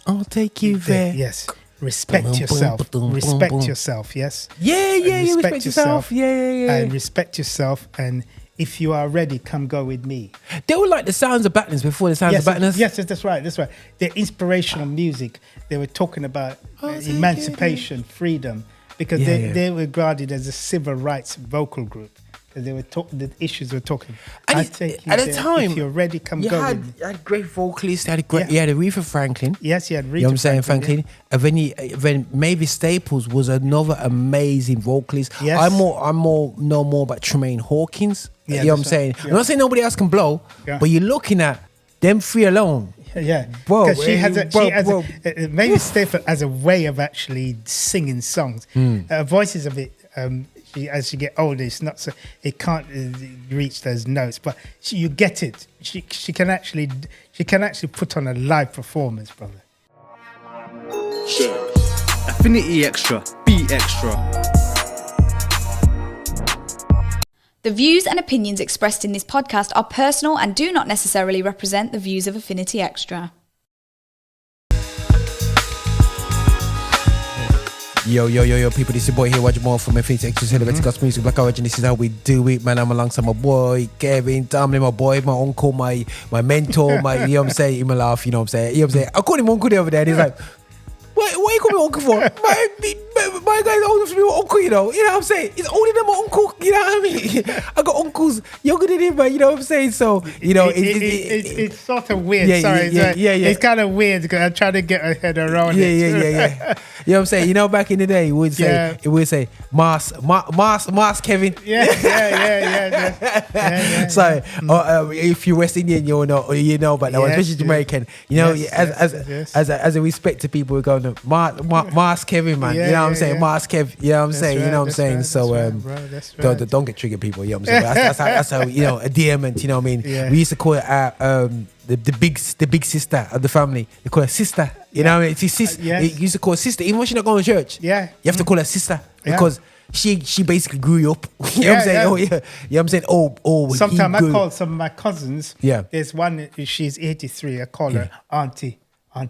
I'll take you there. Yes. Respect yourself. Respect yourself, yes? Yeah, you respect yourself. Yeah. And respect yourself. And if you are ready, come go with me. They were like the Sounds of Batness before the Sounds of Batness. Yes, that's right. The inspirational music. They were talking about emancipation, freedom, because they were regarded as a civil rights vocal group. They were the issues we're talking. And at the time, if you're ready, come go with me. You had great vocalists. You had Aretha Franklin. Yes, you had Aretha. You know what I'm saying, Franklin. Yeah. And then Mavis Staples was another amazing vocalist. Yes. I know more about Tremaine Hawkins. Yeah, you know what I'm saying? Yeah. I'm not saying nobody else can blow, but you're looking at them three alone. Yeah, bro. Because Mavis Staples has a way of actually singing songs. Voices of it. As you get older, it's not so it can't reach those notes, but you get it. She can actually put on a live performance, brother. Affinity Xtra, be extra. The views and opinions expressed in this podcast are personal and do not necessarily represent the views of Affinity Xtra. Yo, people, this is your boy here, watch more from Affinity Xtra, celebrating gospel music, Black Origin. This is how we do it, man. I'm alongside my boy, Kevin Tomlin, my boy, my uncle, my mentor, you know what I'm saying? He may laugh, you know what I'm saying? You know what I'm saying? I called him uncle the other day, and he's like, what you call me uncle for? My guy's older than me, uncle, you know what I'm saying? He's older than my uncle, you know what I mean? I got uncles younger than him, man, you know what I'm saying? So, you know, it's sort of weird. Yeah. It's kind of weird because I'm trying to get a head around it. Yeah. You know what I'm saying? You know, back in the day, it would say, Mars Kevin. Yeah. So, if you're West Indian, you know about that one, especially Jamaican. You know, as a respect to people, we're going to Mars Kevin, man. You know what I'm saying? Mars Kev. You know what I'm saying? You know what I'm saying? So, don't get triggered, people. You know what I'm saying? That's how you know, a endearment. You know what I mean? Yeah. We used to call it the big sister of the family. They call her sister. You know what I mean? You used to call her sister, even when she's not going to church. Yeah. You have to call her sister because she basically grew you up. You know what I'm saying? Oh, yeah. You know what I'm saying? Oh. Sometimes I call some of my cousins. Yeah. There's one, she's 83. I call her Auntie.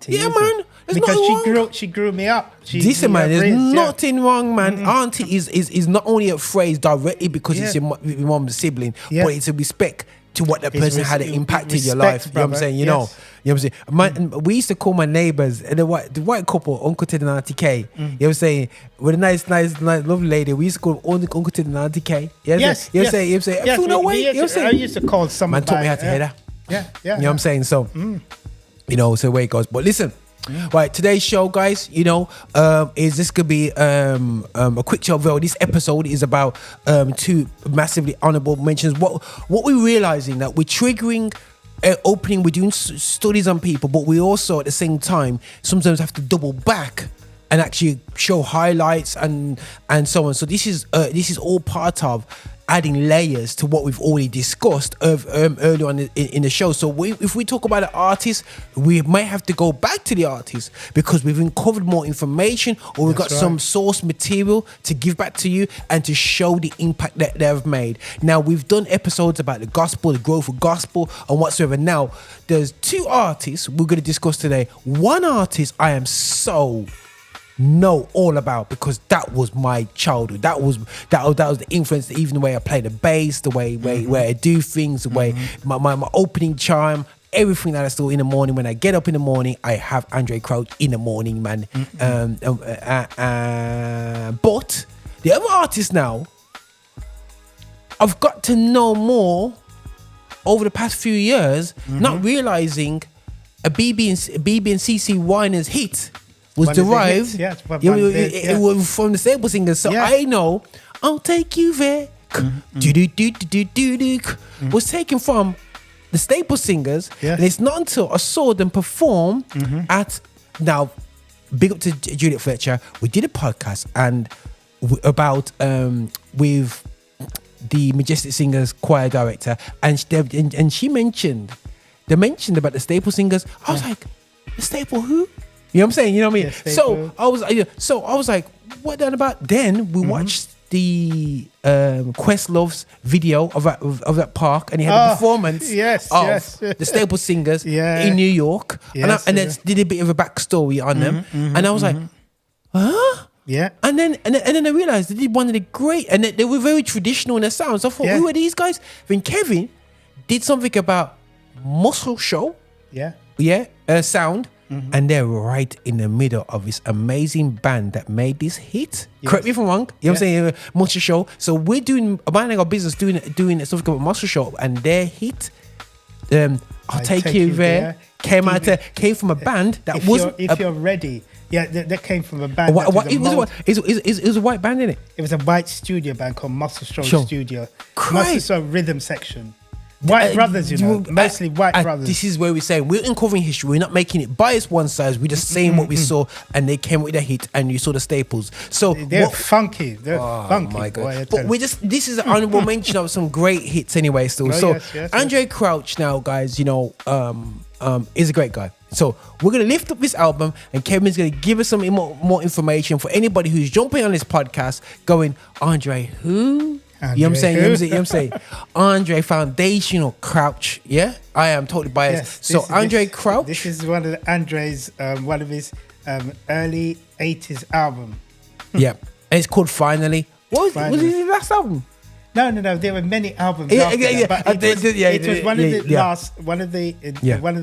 Yeah, man. There's because she grew me up. Listen, man, there's nothing wrong, man. Auntie is not only a phrase directly because it's your mom's sibling, but it's a respect to what that person had impacted your life. You know what I'm saying? You know what I'm saying? We used to call my neighbours, and the white couple, Uncle Ted and Auntie K. You know what I'm saying? With a nice, lovely lady, we used to call them Uncle Ted and Auntie K. You know what I'm saying? I feel no way. You know what I'm saying? I used to call someone. Man taught me how to hear that. Yeah. You know what I'm saying? So, you know, so the way it goes. But listen, right, today's show, guys, you know, is this could be a quick show. This episode is about two massively honorable mentions. What we're realizing that we're triggering opening, we're doing studies on people, but we also at the same time sometimes have to double back and actually show highlights and so on. So this is all part of adding layers to what we've already discussed earlier on in the show. So if we talk about an artist, we might have to go back to the artist because we've uncovered more information, or we've got some source material to give back to you and to show the impact that they've made. Now, we've done episodes about the gospel, the growth of gospel and whatsoever. Now, there's two artists we're going to discuss today. One artist I am so know all about because that was my childhood. That was the influence, even the way I play the bass, the way I do things, the way my opening charm, everything that I do in the morning. When I get up in the morning, I have Andraé Crouch in the morning, man. But the other artists now, I've got to know more over the past few years, not realizing a BB and CC Winer's hit was derived from the Staples singers. So I know I'll take you there. Was taken from the Staples singers. And it's not until I saw them perform at, now, big up to Juliet Fletcher. We did a podcast and about with the Majestic Singers choir director, and she mentioned about the Staples singers. I was like, the Staple who? You know what I'm saying? You know what I mean? So I was like, what then about? Then we watched the Questlove's video of that park, and he had a performance of the Staples singers in New York, and then did a bit of a backstory on them, and I was like, huh? Yeah. And then I realized they did one of the great, and they were very traditional in their sounds. So I thought, who are these guys? Then Kevin did something about Muscle Show. Sound. And they're right in the middle of this amazing band that made this hit. Correct me if I'm wrong. You know what I'm saying? Muscle Show. So we're doing minding our business, doing something about Muscle Show, and their hit, I'll take you there, came from a band that wasn't. If you're ready. Yeah, that came from a band. It was a white band, innit? It was a white studio band called Muscle Show Studio. Muscle Show Rhythm Section. White brothers, mostly white brothers. This is where we're saying we're uncovering history. We're not making it biased one side. We're just saying what we saw, and they came with a hit, and you saw the Staples. So they're funky. They're funky. My God. Boy, but this is an honorable mention of some great hits anyway. Still, Andraé Crouch now, guys, is a great guy. So we're gonna lift up this album, and Kevin's gonna give us some more information for anybody who's jumping on this podcast, going, Andraé, who? You know what I'm saying? Andraé Foundational Crouch. Yeah, I am totally biased. Yes, Andraé Crouch. This is one of André's one of his early 80s album. Yeah, and it's called Finally. Was it his last album? No. There were many albums. It was one of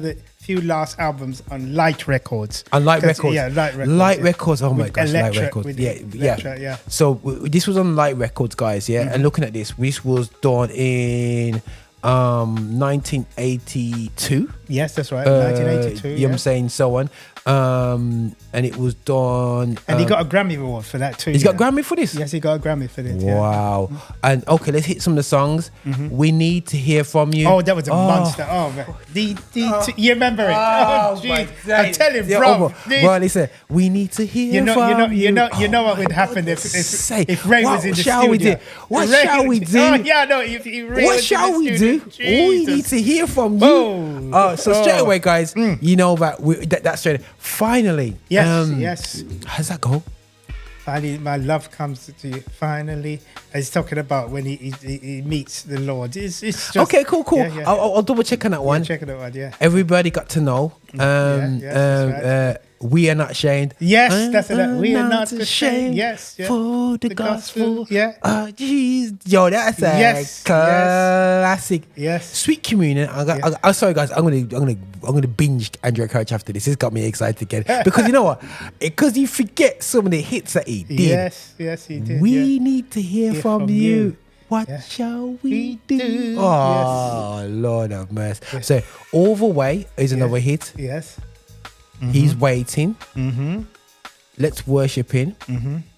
the few last albums on Light Records. On Light Records. Yeah, Light Records. Light Records. Oh my gosh, Light Records. Yeah. So this was on Light Records, guys. Yeah, and looking at this was done in 1982. Yes, that's right. 1982. You know what I'm saying? So on. And it was done. And he got a Grammy award for that too. He's got a Grammy for this? Yes, he got a Grammy for this. Wow. Yeah. And okay, let's hit some of the songs. We Need to Hear From You. Oh, that was a monster. Oh, man. You remember it? Oh, jeez. I'm telling you, bro. Well, listen, we need to hear from you. You know what would happen if Ray was in the studio. What shall we do? Oh, yeah, no. If Ray what was shall we do? We need to hear from you. So straight away, guys, you know that that's straight. Finally. Yes. How does that go? Finally, my love comes to you. Finally, he's talking about when he meets the Lord. It's just okay. Cool. Yeah. I'll double check on that one. Check it out. Yeah. Everybody got to know. Right. We are not ashamed. Yes, that's it. We are not ashamed. Yes. For the gospel. Yeah. Jeez, yo, that's a classic. Yes. Sweet Communion. I'm sorry, guys. I'm gonna binge Andraé Crouch after this. This got me excited again because you know what? Because you forget some of the hits that he did. Yes, he did. We need to hear from you. What shall we do? Oh, Lord have mercy. Yes. So, All the Way is another hit. Yes. He's Waiting. Let's Worship Him.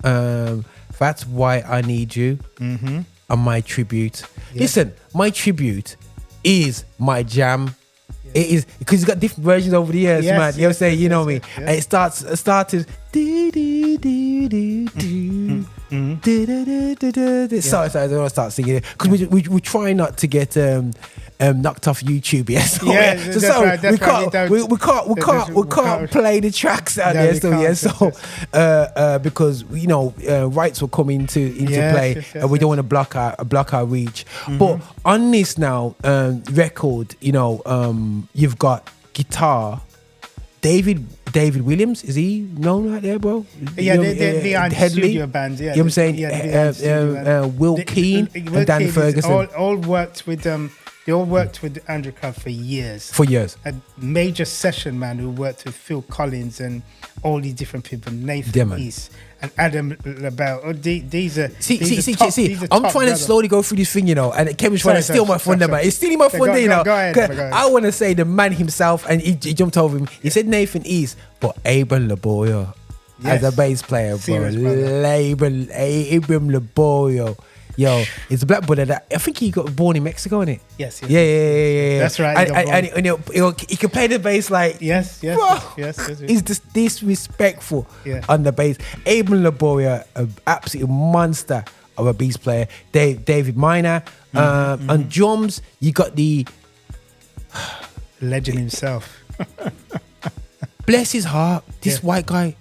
That's Why I Need You. And My Tribute. Listen, My Tribute is my jam. It is because he's got different versions over the years, man. You know what I'm saying? You know me. And it started. Sorry, I don't want to start singing it because we try not to get knocked off YouTube. We can't play the tracks out there. Because you know rights will come into play, and we don't want to block our reach. But on this now record, you know, you've got guitar. David Williams, is he known right there, bro? Yeah, the studio band. Yeah, you know what I'm saying? Will Keane and Dan Ferguson all worked with They all worked with Andraé Crouch for years. A major session man who worked with Phil Collins and all these different people, Nathan East and Adam LaBelle. These are I'm trying to slowly go through this thing, you know, and Kevin's trying to steal my thunder, man. He's stealing my thunder, you know. Go ahead. I want to say the man himself, and he jumped over him. He said Nathan East, but Abram LaBoyo as a bass player, bro. Abram LaBoyo. Yo, it's a black brother that I think he got born in Mexico, innit? Yes. Yeah. That's right. And he can play the bass like yes. He's just disrespectful on the bass. Abram LaBoya, an absolute monster of a bass player. David Miner, on drums you got the legend himself. Bless his heart, this white guy.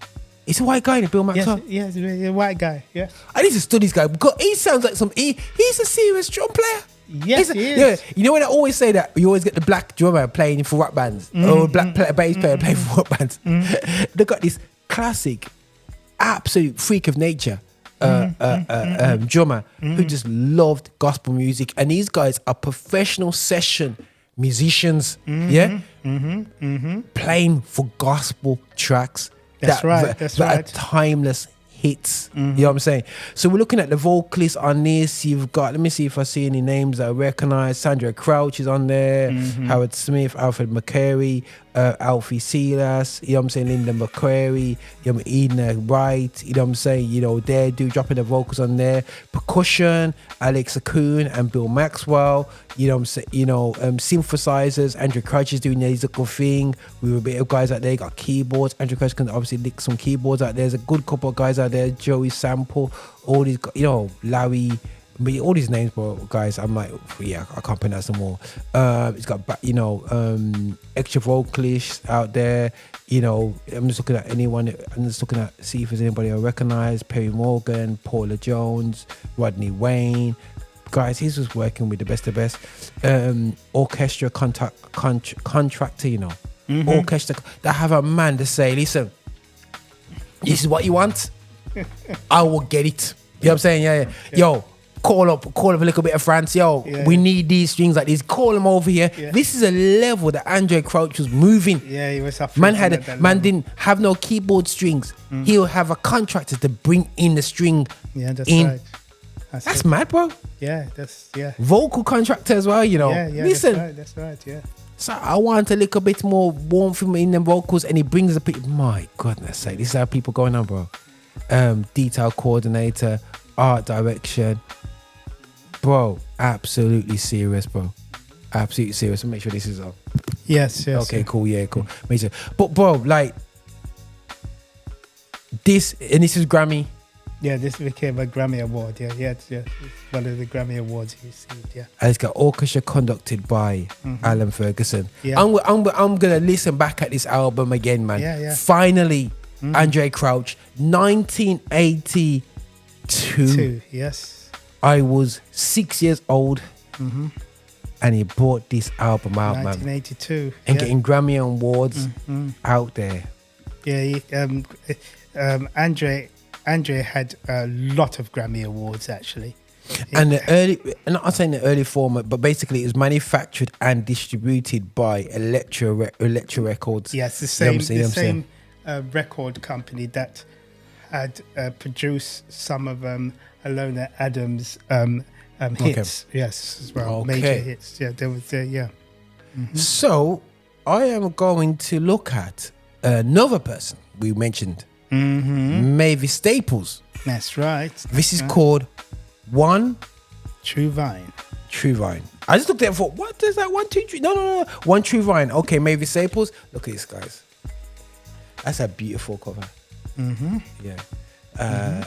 It's a white guy, Bill Maxwell. Yes, he's a white guy. Yeah. I need to study this guy because he sounds like he's a serious drum player. Yes, he is. Yeah, you know when I always say that you always get the black drummer playing for rock bands or black bass player playing for rock bands. They got this classic, absolute freak of nature drummer who just loved gospel music, and these guys are professional session musicians. Playing for gospel tracks. That's right. That are timeless hits. You know what I'm saying? So we're looking at the vocalists on this. You've got, let me see if I see any names that I recognize. Andraé Crouch is on there. Howard Smith, Alfred McCary, Alfie Silas, you know what I'm saying, Linda McCrary, you know, Edna Wright, you know what I'm saying, you know, they do dropping the vocals on there. Percussion, Alex Akun and Bill Maxwell, you know what I'm saying, you know, synthesizers, Andraé Crouch is doing his little thing. We were a bit of guys out there, got keyboards. Andraé Crouch can obviously lick some keyboards out there. There's a good couple of guys out there, Joey Sample, all these, you know, Larry, but all these names, bro, guys, I'm like, yeah, I can't pronounce them all. It's got, you know, extra vocalists out there. You know, I'm just looking at anyone. I'm just looking at see if there's anybody I recognize. Perry Morgan, Paula Jones, Rodney Wayne. Guys, he's just working with the best of best. Orchestra contractor, you know, orchestra that have a man to say, listen, this is what you want. I will get it. You know what I'm saying? Yeah. Yo. Call up a little bit of France. Yo, we need these strings like this. Call them over here. Yeah. This is a level that Andraé Crouch was moving. Yeah, he was up. Man didn't have no keyboard strings. He'll have a contractor to bring in the string. Yeah, that's in. Right. That's mad, bro. Yeah, vocal contractor as well, you know. Yeah, listen. That's right. Yeah. So I want a little bit more warmth in the vocals, and he brings the people. My goodness sake, this is how people going on, bro. Detail coordinator, art direction. Bro, absolutely serious, bro. Absolutely serious. I'll make sure this is on. Yes. Okay, cool. Yeah, cool. Make sure. But bro, like this, and this is Grammy. Yeah, this became a Grammy award. Yeah. It's one of the Grammy awards he received. Yeah. And it's got orchestra conducted by Alan Ferguson. Yeah. I'm gonna listen back at this album again, man. Yeah. Finally, Andraé Crouch, 1982. Yes. I was 6 years old, and he brought this album out, 1982, man. And getting Grammy awards out there. Yeah, Andraé had a lot of Grammy awards actually. And I'm not saying the early format, but basically it was manufactured and distributed by Elektra Records. Yes, the same record company that had produced some of Alona Adams' hits, yes, as well, major hits. Yeah, there was, So I am going to look at another person we mentioned, Mavis Staples. That's right. This is called One True Vine. True Vine. I just looked at it for what is that? 1, 2, 3? No. One True Vine. Okay, Mavis Staples. Look at this, guys. That's a beautiful cover. Yeah.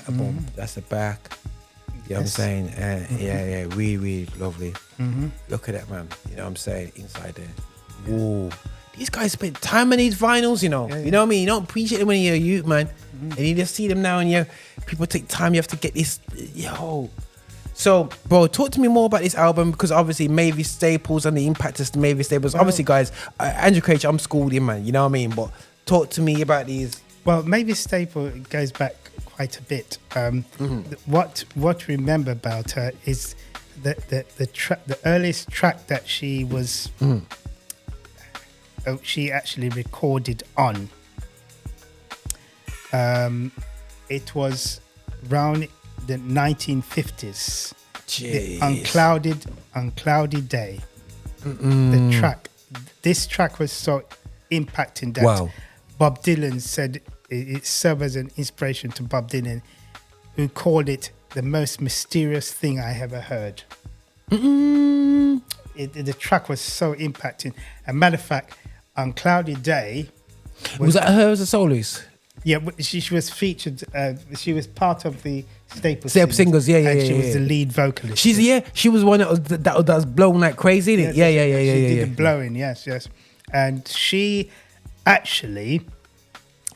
Boom. That's the back. You know what I'm saying? Yeah, really lovely. Look at that, man. You know what I'm saying? Inside there. Whoa. These guys spend time on these vinyls, you know. You know what I mean? You don't appreciate them when you're a youth, man. And you just see them now, and people take time. You have to get this. Yo. So, bro, talk to me more about this album, because obviously Mavis Staples and the impact of Mavis Staples. Obviously, guys, Andraé Crouch, I'm schooled in, man. You know what I mean? But talk to me about these. Well, Mavis Staples goes back quite a bit. What we remember about her is the earliest track that she was she actually recorded on. It was around the 1950s. Jeez. The unclouded day. This track was so impacting that Bob Dylan said it served as an inspiration to Bob Dylan, who called it the most mysterious thing I ever heard. The track was so impacting. As a matter of fact, on Cloudy Day... Was that her as a soloist? Yeah, she was featured. She was part of the Staples Singers. Yeah. And she was the lead vocalist. She was one that was blowing like crazy, isn't it? Yeah. She did the blowing, yes. And she actually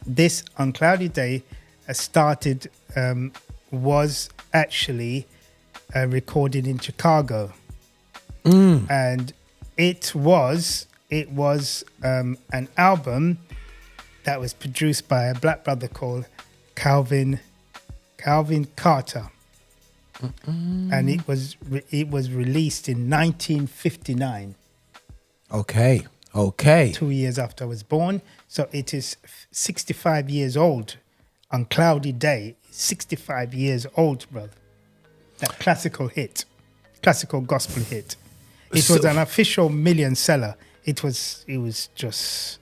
this on Cloudy Day started was actually recorded in Chicago, and it was an album that was produced by a black brother called Calvin Carter, and it was released in 1959. Okay. 2 years after I was born, so it is 65 years old. On Cloudy Day, 65 years old, brother. That classical gospel hit. It was an official million seller. It was just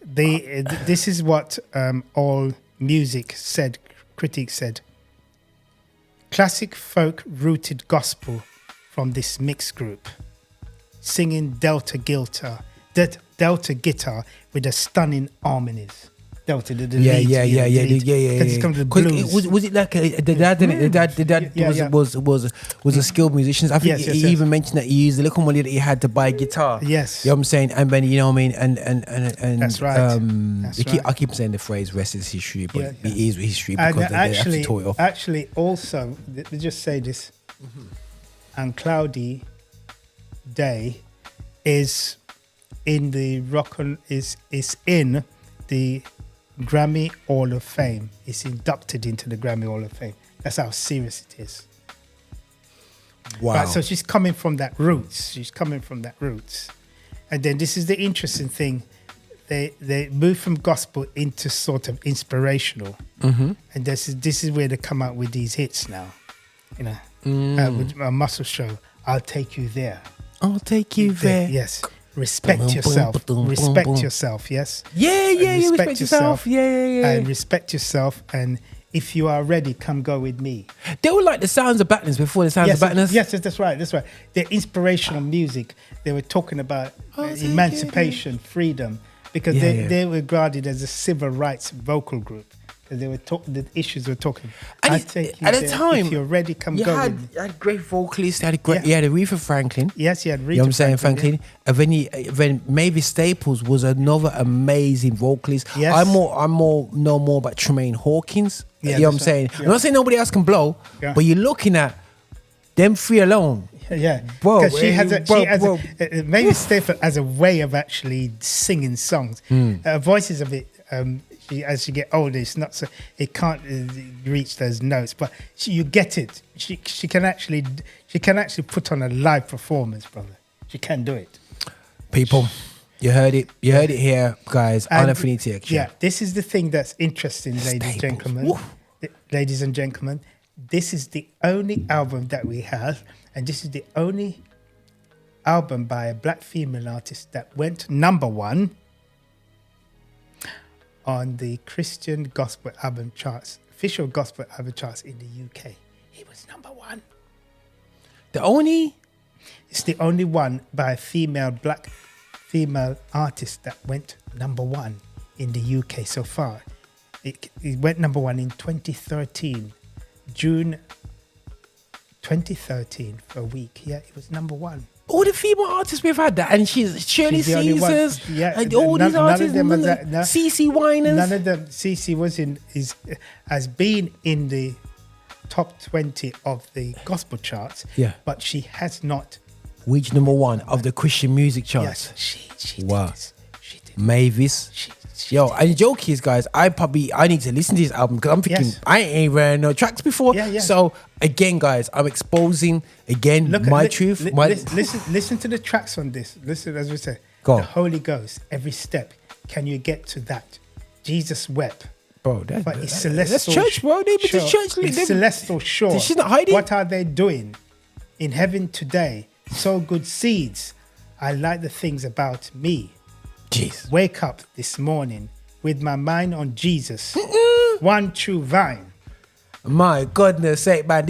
this is what all music said. Critics said, classic folk rooted gospel from this mixed group, singing Delta guitar with a stunning harmonies. Delta, the lead. Yeah. Because it comes to the blues. Was it like the dad was a skilled musician? I think he even mentioned that he used the little money that he had to buy a guitar. Yes. You know what I'm saying? And then, you know what I mean? And that's right. I keep saying the phrase rest is history, but it is history because they actually tore it off. Actually, also, let me just say this. And Cloudy Day is in the in the Grammy Hall of Fame. It's inducted into the Grammy Hall of Fame. That's how serious it is. Wow. Right, so she's coming from that roots. And then this is the interesting thing. They move from gospel into sort of inspirational. And this is where they come out with these hits now. You know, with a muscle show. I'll take you there. I'll take you there. Yes. Respect yourself. Respect yourself, yes? Yeah, you respect yourself. Yeah. And respect yourself. And if you are ready, come go with me. They were like the Sounds of Batness before the Sounds of Batness. Yes, that's right. The inspirational music. They were talking about emancipation, freedom, because they were regarded as a civil rights vocal group. They were the issues were talking. At the time, if you're ready, come go with me. You had great vocalists. You had Aretha Franklin. Yes, you had Aretha. You know what I'm saying, Franklin. Yeah. And then Mavis Staples was another amazing vocalist. Yes. I know more about Tremaine Hawkins. Yeah, you know what I'm saying? Yeah. I'm not saying nobody else can blow, but you're looking at them three alone. Yeah, bro. Mavis Staples has a way of actually singing songs. Voices of it. As she get older, it's not so it can't reach those notes, but you get it. She can actually put on a live performance, brother. She can do it. People, you heard it. You heard it here, guys. On Affinity Xtra. Yeah, this is the thing that's interesting, ladies and gentlemen. This is the only album that we have, and this is the only album by a black female artist that went number one on the Christian gospel album charts, official gospel album charts in the UK. He was number one. It's the only one by a black female artist that went number one in the UK so far. It went number one in 2013, June 2013 for a week. Yeah, it was number one. All the female artists we've had that, and she's Shirley Caesars, and all these artists, CeCe Winans. None of them. CeCe has been in the top 20 of the gospel charts. Yeah, but she has not reached number one of the Christian music charts. Yes, she wow. did. She did. Mavis. And the joke is, guys, I need to listen to this album because I'm thinking I ain't read no tracks before. Yeah. So again, guys, I'm exposing my truth. Listen to the tracks on this. Listen, as we say, the Holy Ghost, every step. Can you get to that? Jesus wept. Bro, that's celestial. Church, bro. They've been to church. It's celestial shore. She's not hiding. What are they doing in heaven today? Sow good seeds. I like the things about me. Jeez. Wake up this morning with my mind on Jesus, one true vine. My goodness sake, man.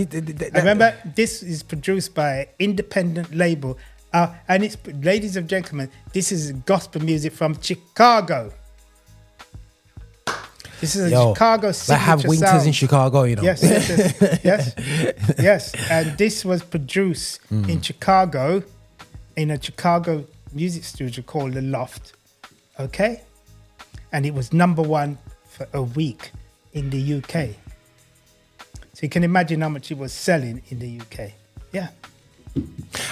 Remember, this is produced by an independent label. And it's, ladies and gentlemen, this is gospel music from Chicago. This is a Chicago signature They have winters sound. in Chicago, you know. Yes. And this was produced in Chicago, in a Chicago music studio called The Loft. Okay? and it was number one for a week in the UK. So you can imagine how much it was selling in the UK. Yeah.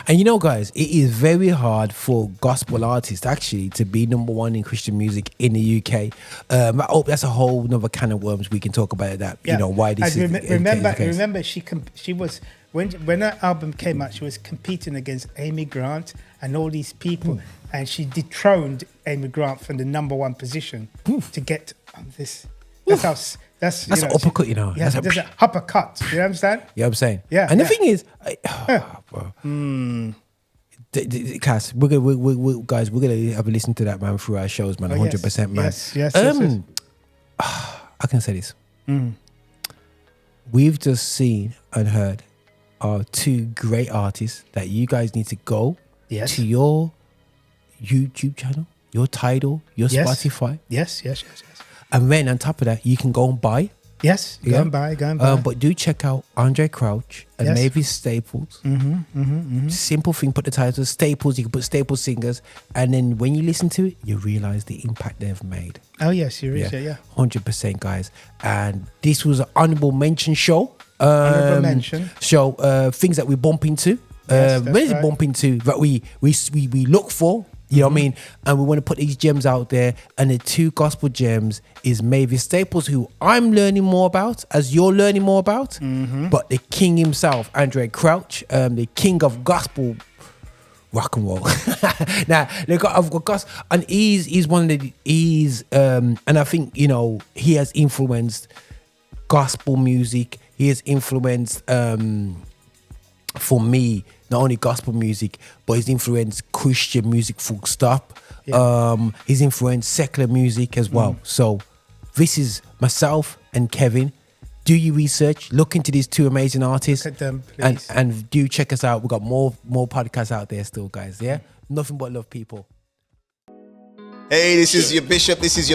And you know, guys, it is very hard for gospel artists actually to be number one in Christian music in the UK. I hope that's a whole nother can of worms we can talk about that. Yeah. You know why this is. Remember, she was when her album came out, she was competing against Amy Grant and all these people, and she dethroned Amy Grant from the number one position to get this. That's an uppercut, you know. Yeah, that's an uppercut. You understand? Yeah, I'm saying. Yeah. And the thing is, Cass, we're gonna have a listen to that, man, through our shows, man. 100%, man. Yes. I can say this. We've just seen and heard are two great artists that you guys need to go to your YouTube channel, your Tidal, your Spotify. Yes. And then on top of that, you can go and buy. Yes, go and buy. But do check out Andraé Crouch and Mavis Staples. Simple thing, put the title Staples. You can put Staples singers, and then when you listen to it, you realize the impact they've made. Oh yes, you realize, yeah. 100%, guys. And this was an honorable mention show. Honorable mention show. Things that we bump into. Bump into that we look for. You know what I mean? And we want to put these gems out there. And the two gospel gems is Mavis Staples, who I'm learning more about, as you're learning more about. But the king himself, Andraé Crouch, the king of gospel rock and roll. Now, I've got gospel, and he's one of the and I think, you know, he has influenced gospel music. He has influenced for me, not only gospel music, but he's influenced Christian music full stop. He's influenced secular music as well. So this is myself and Kevin. Do your research, look into these two amazing artists. Look at them, please. And do check us out. We've got more podcasts out there still, guys. Yeah? Nothing but love, people. Hey, this is your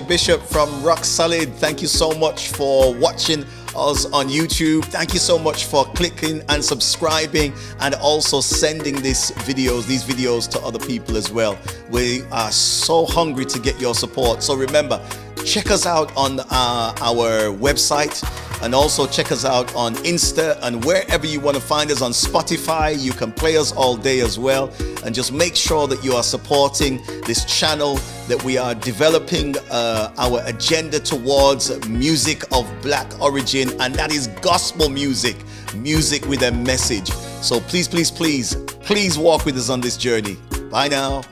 bishop from Rock Solid. Thank you so much for watching us on YouTube. Thank you so much for clicking and subscribing, and also sending these videos to other people as well. We are so hungry to get your support. So remember, check us out on our website, and also check us out on Insta, and wherever you want to find us on Spotify. You can play us all day as well. And just make sure that you are supporting this channel, that we are developing our agenda towards music of black origin, and that is gospel music with a message. So please walk with us on this journey. Bye now.